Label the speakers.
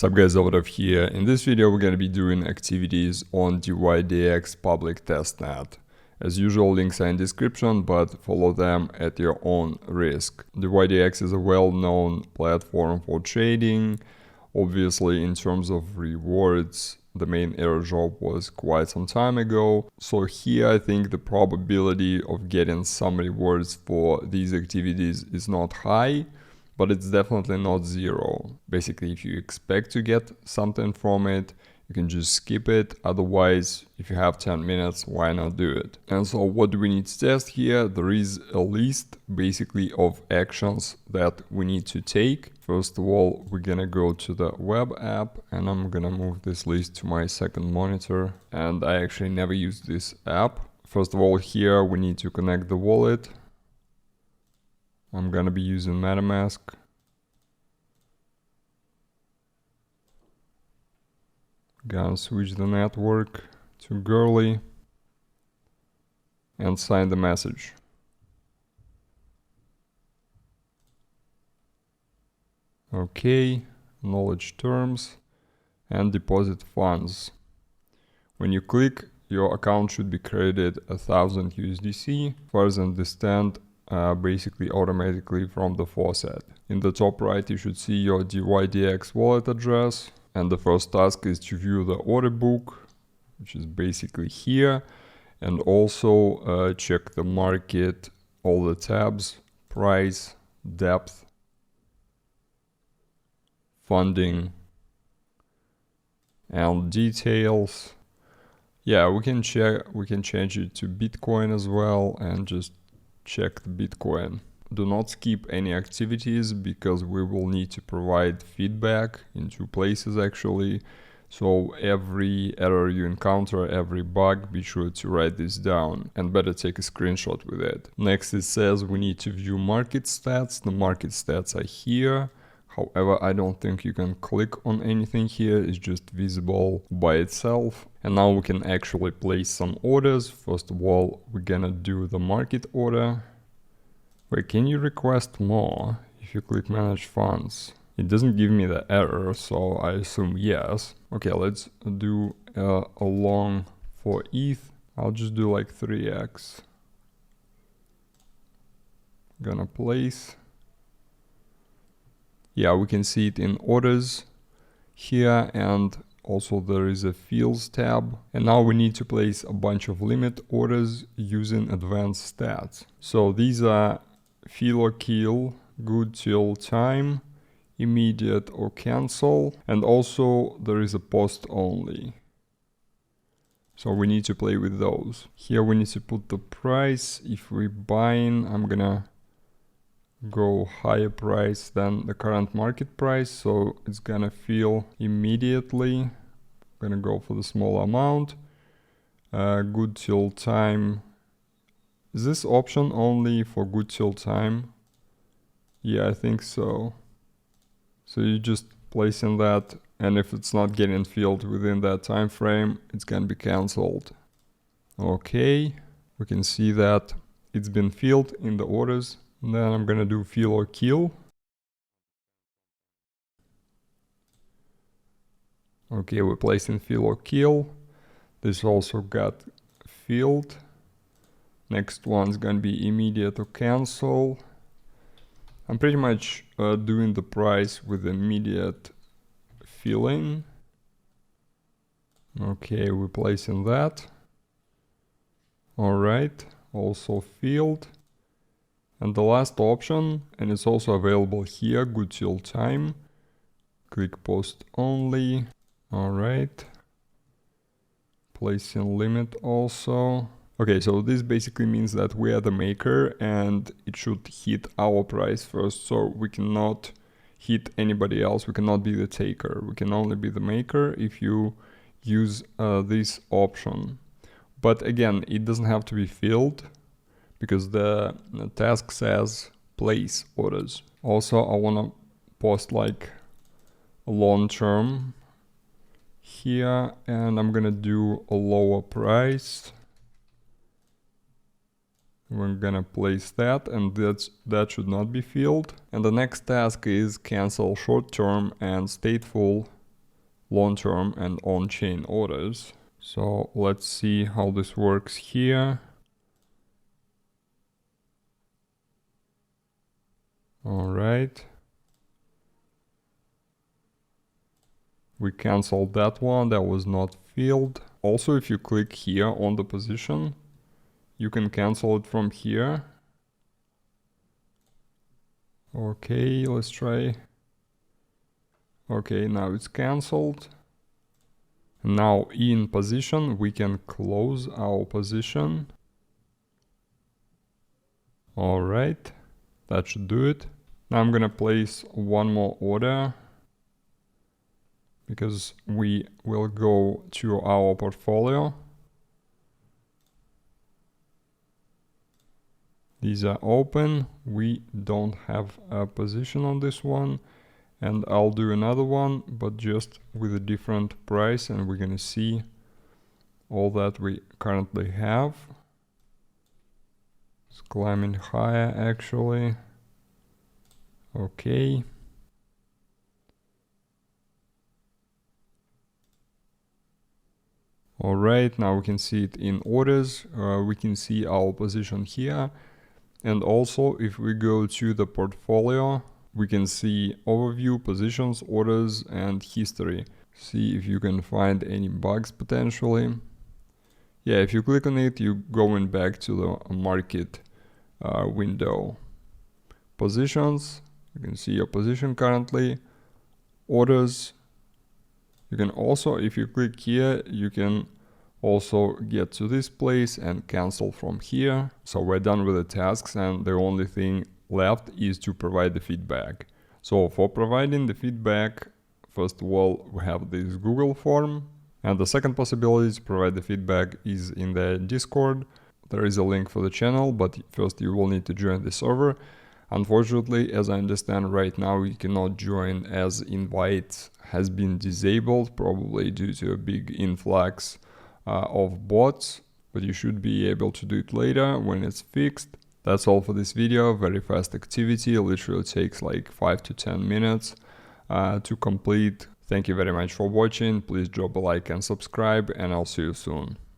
Speaker 1: Sup guys, over here. In this video we're gonna be doing activities on dYdX Public Testnet. As usual, links are in description, but follow them at your own risk. dYdX is a well-known platform for trading. Obviously, in terms of rewards, the main airdrop was quite some time ago. So here I think the probability of getting some rewards for these activities is not high, but it's definitely not zero. Basically, if you expect to get something from it, you can just skip it. Otherwise, if you have 10 minutes, why not do it? And so what do we need to test here? There is a list basically of actions that we need to take. First of all, we're gonna go to the web app, and I'm gonna move this list to my second monitor. And I actually never used this app. First of all, here we need to connect the wallet. I'm gonna be using MetaMask. Gonna switch the network to Girly and sign the message. Okay, acknowledge terms and deposit funds. When you click, your account should be credited 1000 USDC. As far as I understand, basically automatically from the faucet. In the top right, you should see your dYdX wallet address. And the first task is to view the order book, which is basically here. And also check the market, all the tabs, price, depth, funding, and details. Yeah, we can change it to Bitcoin as well and just check the Bitcoin. Do not skip any activities because we will need to provide feedback in two places actually. So every error you encounter, every bug, be sure to write this down and better take a screenshot with it. Next it says we need to view market stats. The market stats are here. However, I don't think you can click on anything here. It's just visible by itself. And now we can actually place some orders. First of all, we're gonna do the market order. Wait, can you request more if you click manage funds? It doesn't give me the error, so I assume yes. Okay, let's do a long for ETH. I'll just do like 3x. Gonna place. Yeah, we can see it in orders here, and also there is a fields tab. And now we need to place a bunch of limit orders using advanced stats. So these are fill or kill, good till time, immediate or cancel, and also there is a post only. So we need to play with those. Here we need to put the price. If we're buying, I'm gonna go higher price than the current market price, so it's gonna fill immediately. I'm gonna go for the small amount. Good till time. Is this option only for good till time? Yeah, I think so. So you just place in that, and if it's not getting filled within that time frame, it's gonna be cancelled. Okay, we can see that it's been filled in the orders. And then I'm gonna do fill or kill. Okay, we're placing fill or kill. This also got filled. Next one's gonna be immediate or cancel. I'm pretty much doing the price with immediate filling. Okay, we're placing that. Alright, also filled. And the last option, and it's also available here, good till time. Click post only. Alright. Placing limit also. Okay, so this basically means that we are the maker and it should hit our price first, so we cannot hit anybody else. We cannot be the taker. We can only be the maker if you use this option. But again, it doesn't have to be filled because the task says place orders. Also, I want to post like a long term here, and I'm gonna do a lower price. We're gonna place that, and that should not be filled. And the next task is cancel short term and stateful long-term and on-chain orders. So let's see how this works here. All right. We canceled that one, that was not filled. Also, if you click here on the position, you can cancel it from here. Okay, let's try. Okay, now it's canceled. Now in position, we can close our position. All right, that should do it. Now I'm gonna place one more order because we will go to our portfolio. These are open. We don't have a position on this one. And I'll do another one, but just with a different price, and we're gonna see all that we currently have. It's climbing higher actually. Okay. All right, now we can see it in orders. We can see our position here. And also if we go to the portfolio, we can see overview, positions, orders, and history. See if you can find any bugs potentially. Yeah, if you click on it, you're going back to the market window. Positions, you can see your position currently. Orders, you can also, if you click here, you can also get to this place and cancel from here. So we're done with the tasks, and the only thing left is to provide the feedback. So for providing the feedback, first of all, we have this Google form, and the second possibility to provide the feedback is in the Discord. There is a link for the channel, but first you will need to join the server. Unfortunately, as I understand right now, you cannot join as invite has been disabled, probably due to a big influx of bots, but you should be able to do it later when it's fixed. That's all for this video. Very fast activity, literally takes like 5 to 10 minutes to complete. Thank you very much for watching. Please drop a like and subscribe, and I'll see you soon.